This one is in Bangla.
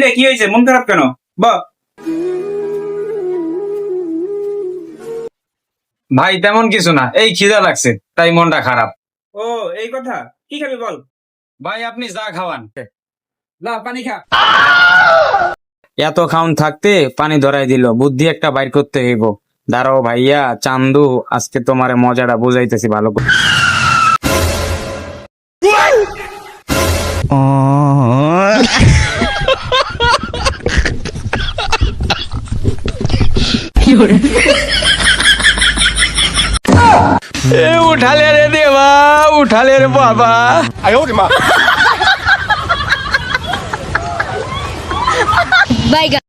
রে কি হয়েছে, মন খারাপ কেন? ভাই তেমন কিছু না, এই খিদা লাগছে তাই মনটা খারাপ। ও এই কথা, কি খাবি বল? ভাই আপনি যা খাওয়ান। লা পানি খা। এত খাউন থাকতে পানি ধরাই দিল, বুদ্ধি একটা বাইর করতে হইব। দাঁড়াও ভাইয়া চান্দু, আজকে তোমার মজাটা বুঝাইতেছি ভালো করে। उठाले रे देवा, उठाले रे बाबा। Bye guys.